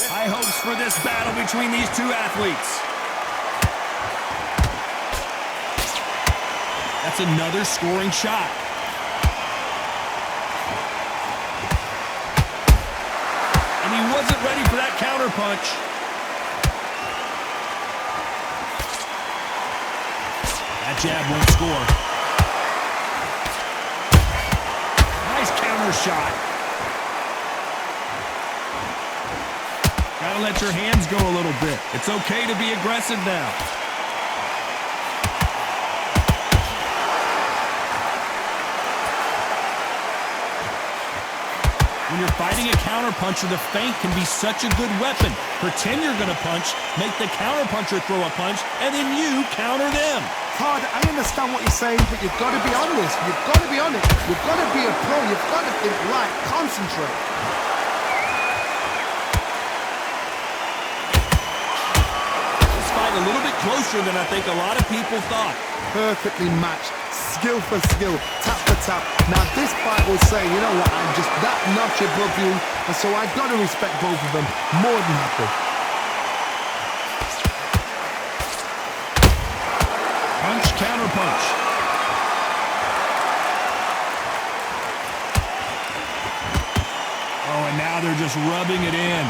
High hopes for this battle between these two athletes. That's another scoring shot. And he wasn't ready for that counter punch. That jab won't score. Nice counter shot. Gotta let your hands go a little bit. It's okay to be aggressive now. When you're fighting a counterpuncher, the feint can be such a good weapon. Pretend you're gonna punch, make the counterpuncher throw a punch, and then you counter them. Todd, I understand what you're saying, but you've got to be on this. You've got to be on it. You've got to be a pro. You've got to think right. Concentrate. A little bit closer than I think a lot of people thought. Perfectly matched, skill for skill, tap for tap. Now this fight will say, you know what, I'm just that notch above you, and so I got to respect both of them. More than happy. Punch, counter punch. Oh, and now they're just rubbing it in.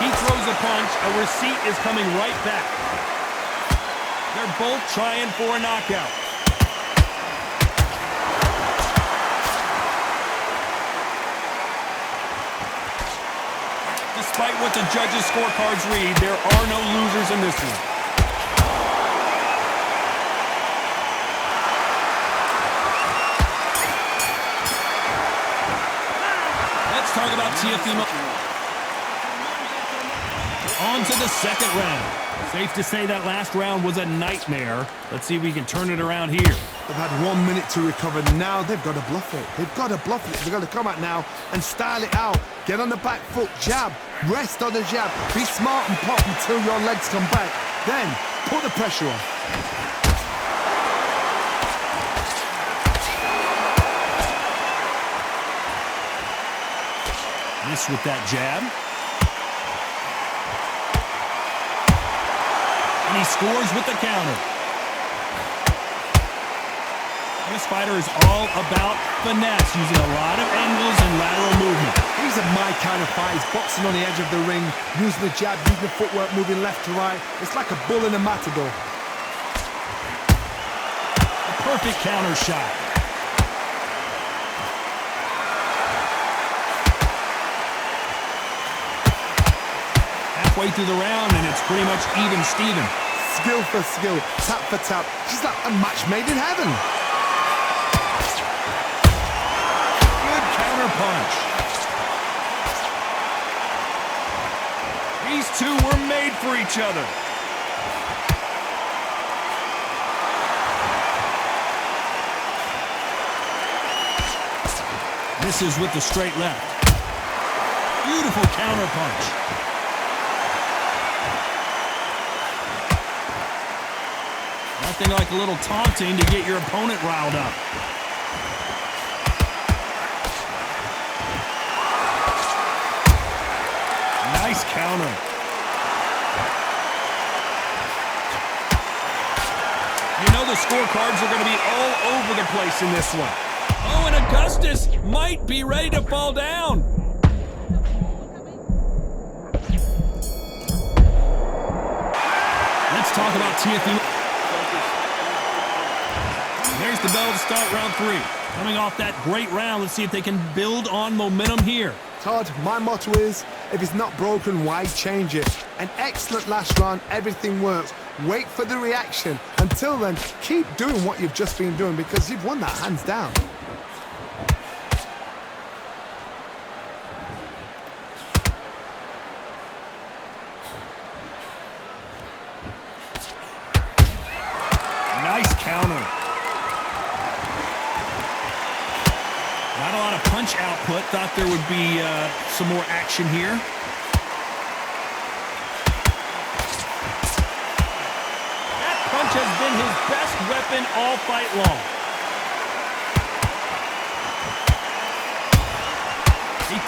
He throws a punch, a receipt is coming right back. They're both trying for a knockout. Despite what the judges' scorecards read, there are no losers in this one. Let's talk about Teofimo. On to the second round. Safe to say that last round was a nightmare. Let's see if we can turn it around here. They've had 1 minute to recover. Now they've got to bluff it. They've got to bluff it. They've got to come out now and style it out. Get on the back foot, jab, rest on the jab. Be smart and pop until your legs come back. Then put the pressure on. Miss with that jab. And he scores with the counter. This fighter is all about finesse, using a lot of angles and lateral movement. These are my kind of fight. He's boxing on the edge of the ring, using the jab, using the footwork, moving left to right. It's like a bull in a matador. A perfect counter shot. Halfway through the round, and it's pretty much even Steven. Skill for skill, tap for tap. She's like a match made in heaven. Good counter punch. These two were made for each other. Misses with the straight left. Beautiful counter punch. Nothing like a little taunting to get your opponent riled up. Nice counter. You know the scorecards are going to be all over the place in this one. Oh, and Augustus might be ready to fall down. Let's talk about Teofimo. There's the bell to start round 3. Coming off that great round, let's see if they can build on momentum here. Todd, my motto is, if it's not broken, why change it? An excellent last round, everything works. Wait for the reaction. Until then, keep doing what you've just been doing because you've won that hands down. Nice counter. Not a lot of punch output. Thought there would be some more action here. That punch has been his best weapon all fight long.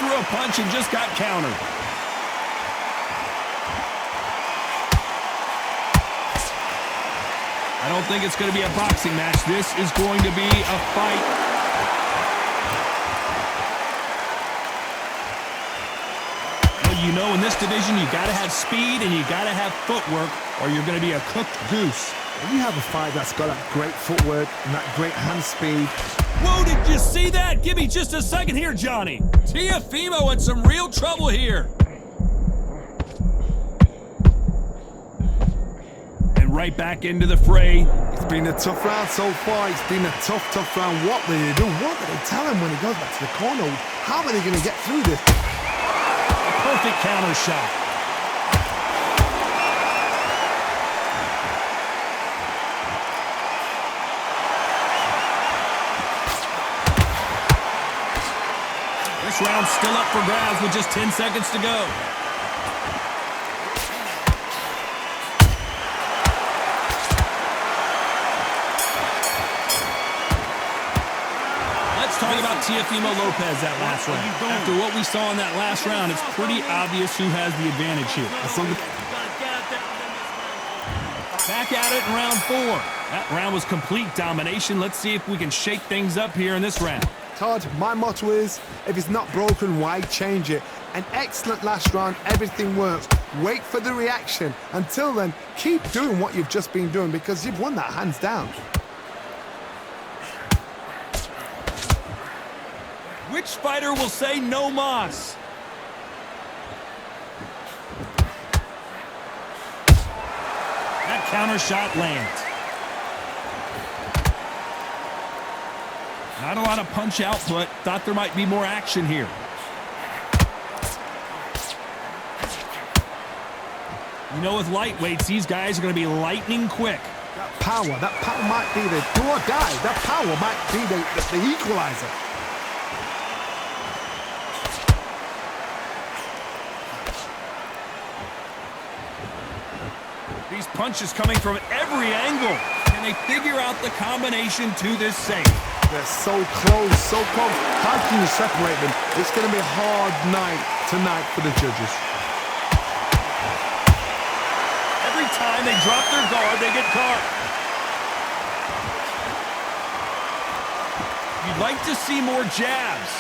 threw a punch and just got countered. I don't think it's going to be a boxing match. This is going to be a fight. Well, you know, in this division, you got to have speed and you got to have footwork, or you're going to be a cooked goose. When you have a fight that's got that great footwork and that great hand speed. Whoa, did you see that? Give me just a second here, Johnny. Teofimo in some real trouble here. Right back into the fray. It's been a tough round so far. It's been a tough round. What will they do? What do they tell him when he goes back to the corner? How are they going to get through this? A perfect counter shot. This round's still up for grabs with just 10 seconds to go. Talk about Teofimo Lopez that last round. After what we saw in that last round, it's pretty obvious who has the advantage here. Back at it in round 4. That round was complete domination. Let's see if we can shake things up here in this round. Todd, my motto is, if it's not broken, why change it? An excellent last round, everything works. Wait for the reaction. Until then, keep doing what you've just been doing because you've won that hands down. Which fighter will say no mas? That counter shot lands. Not a lot of punch output. Thought there might be more action here. You know, with lightweights, these guys are going to be lightning quick. That power might be the do or die. That power might be the equalizer. These punches coming from every angle. Can they figure out the combination to this safe? They're so close, so close. How can you separate them? It's going to be a hard night tonight for the judges. Every time they drop their guard, they get caught. You'd like to see more jabs.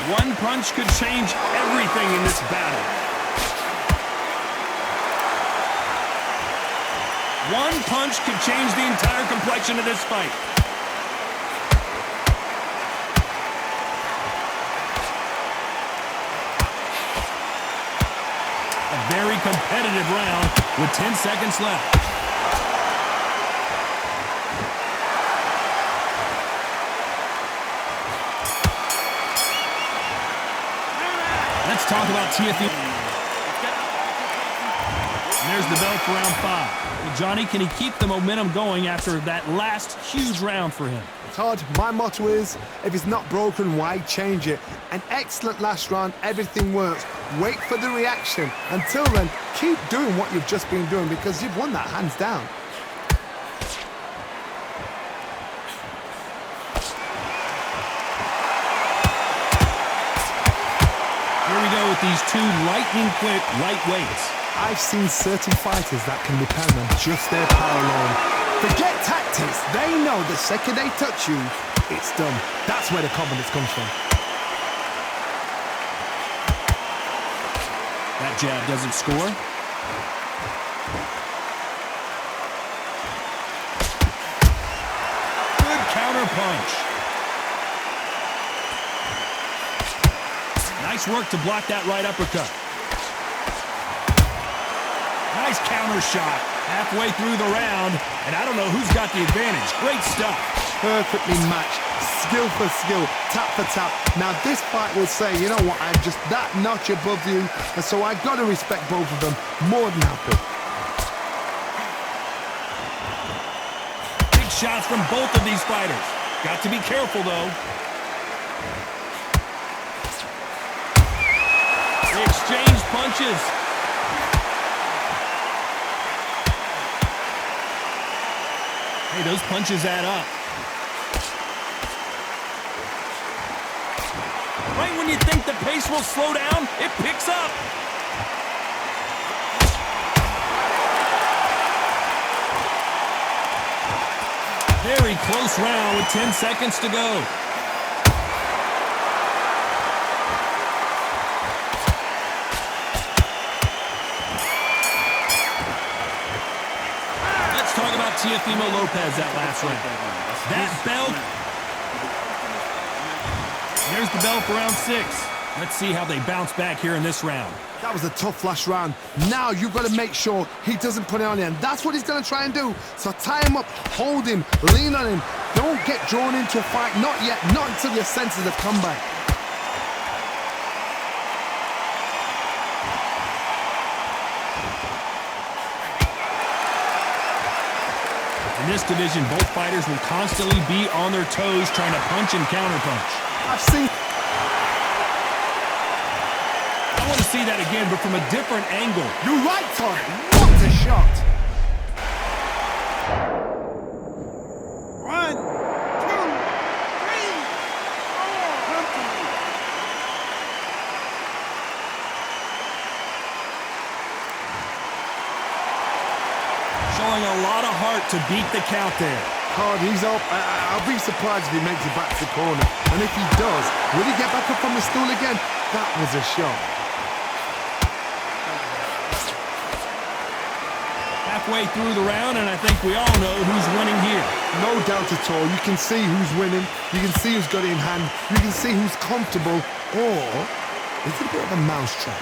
One punch could change everything in this battle. One punch could change the entire complexion of this fight. A very competitive round with 10 seconds left. Let's talk about Teofimo. And there's the bell for round 5. Well, Johnny, can he keep the momentum going after that last huge round for him? Todd, my motto is, if it's not broken, why change it? An excellent last round, everything works. Wait for the reaction. Until then, keep doing what you've just been doing because you've won that hands down. Here we go with these two lightning-quick lightweights. I've seen certain fighters that can depend on just their power alone. Forget tactics. They know the second they touch you, it's done. That's where the confidence comes from. That jab doesn't score. Good counter punch. Nice work to block that right uppercut. Nice counter shot. Halfway through the round, and I don't know who's got the advantage. Great stuff. Perfectly matched. Skill for skill. Tap for tap. Now this fight will say, you know what, I'm just that notch above you, and so I've got to respect both of them more than happy. Big shots from both of these fighters. Got to be careful, though. They exchange punches. those punches add up. Right when you think the pace will slow down, it picks up. Very close round with 10 seconds to go. Let's talk about Teofimo Lopez that last round. That belt. There's the bell for round 6. Let's see how they bounce back here in this round. That was a tough last round. Now you've got to make sure he doesn't put it on you, and that's what he's going to try and do. So tie him up, hold him, lean on him. Don't get drawn into a fight. Not yet. Not until your senses have come back. In this division, both fighters will constantly be on their toes trying to punch and counterpunch. I've seen... I want to see that again, but from a different angle. You're right, Taunt. What a shot. 1, 2, 3, 4. Showing a lot of heart to beat the count there. Hard, he's up. I'll be surprised if he makes it back to the corner. And if he does, will he get back up from the stool again? That was a shot. Halfway through the round, and I think we all know who's winning here. No doubt at all. You can see who's winning. You can see who's got it in hand. You can see who's comfortable. Or is it a bit of a mousetrap?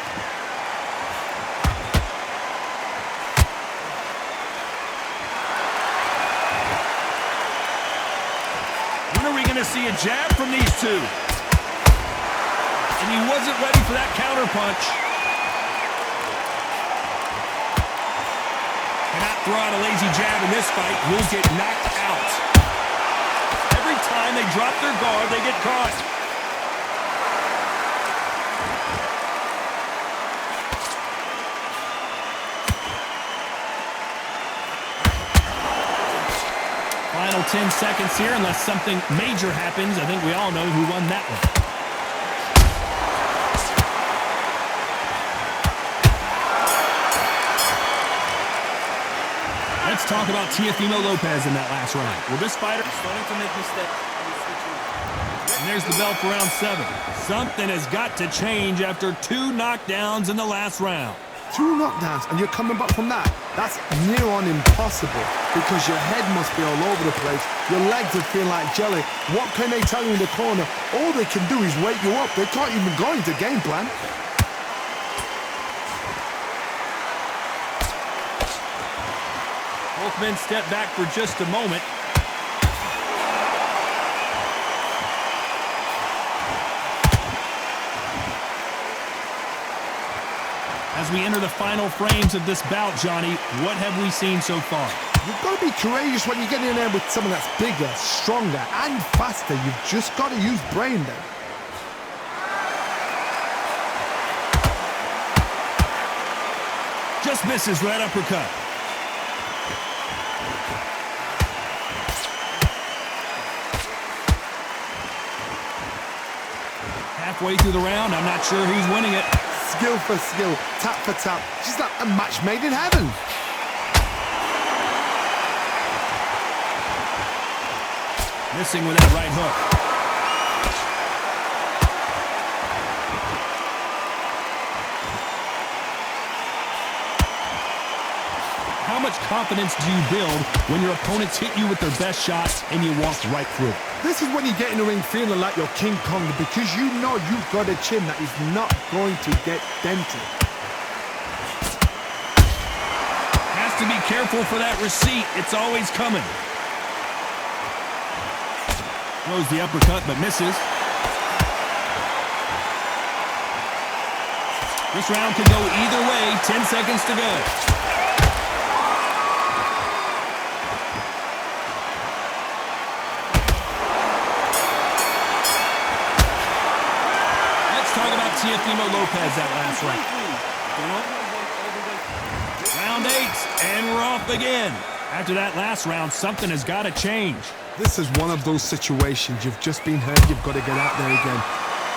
When are we going to see a jab from these two? And he wasn't ready for that counter punch. Cannot throw out a lazy jab in this fight. Will get knocked out. Every time they drop their guard, they get caught. Final 10 seconds here, unless something major happens. I think we all know who won that one. Let's talk about Teofimo Lopez in that last round. Will this fighter... Starting to make mistakes. And there's the bell for round 7. Something has got to change after 2 knockdowns in the last round. 2 knockdowns and you're coming back from that. That's near on impossible because your head must be all over the place. Your legs would feel like jelly. What can they tell you in the corner? All they can do is wake you up. They can't even go into game plan. Both men step back for just a moment. As we enter the final frames of this bout, Johnny, what have we seen so far? You've got to be courageous when you get in there with someone that's bigger, stronger, and faster. You've just got to use brain then. Just misses right uppercut. Halfway through the round, I'm not sure who's winning it. Skill for skill, tap for tap. She's like a match made in heaven. Missing with that right hook. How much confidence do you build when your opponents hit you with their best shots and you walk right through? This is when you get in the ring feeling like you're King Kong because you know you've got a chin that is not going to get dented. Has to be careful for that receipt. It's always coming. Throws the uppercut but misses. This round could go either way. 10 seconds to go. Teofimo Lopez that last round. Round 8, and we're off again. After that last round, something has got to change. This is one of those situations. You've just been hurt. You've got to get out there again.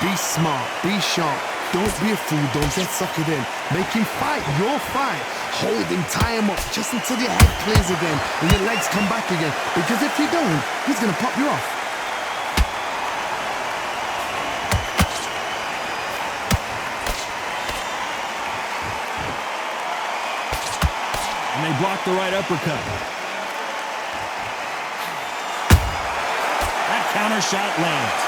Be smart. Be sharp. Don't be a fool. Don't get suckered in. Make him fight your fight. Hold him, tie him up just until your head clears again and your legs come back again. Because if you don't, he's going to pop you off. And they block the right uppercut. That counter shot lands.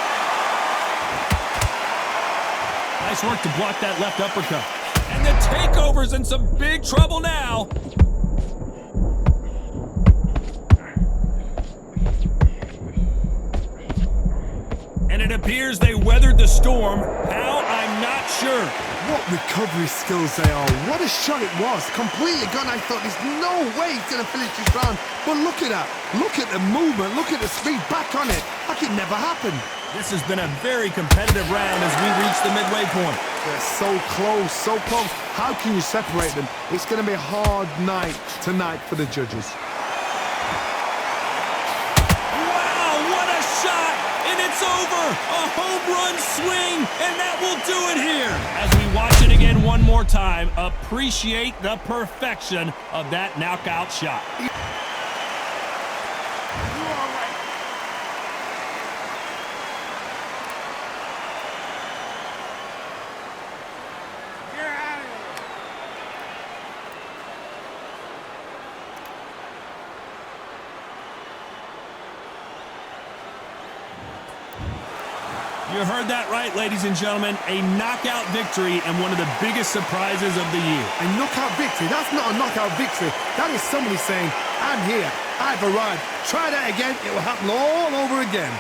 Nice work to block that left uppercut. And the takeover's in some big trouble now. And it appears they weathered the storm. How? I'm not sure. What recovery skills they are. What a shot it was. Completely gone. I thought there's no way he's going to finish this round. But look at that. Look at the movement. Look at the speed. Back on it. Like it never happened. This has been a very competitive round as we reach the midway point. They're so close, so close. How can you separate them? It's going to be a hard night tonight for the judges. Wow, what a shot! And it's over! A home run swing, and that will do it here. As we watch it again one more time, appreciate the perfection of that knockout shot. You heard that right, ladies and gentlemen. A knockout victory and one of the biggest surprises of the year. A knockout victory? That's not a knockout victory. That is somebody saying, I'm here, I've arrived. Try that again, it will happen all over again.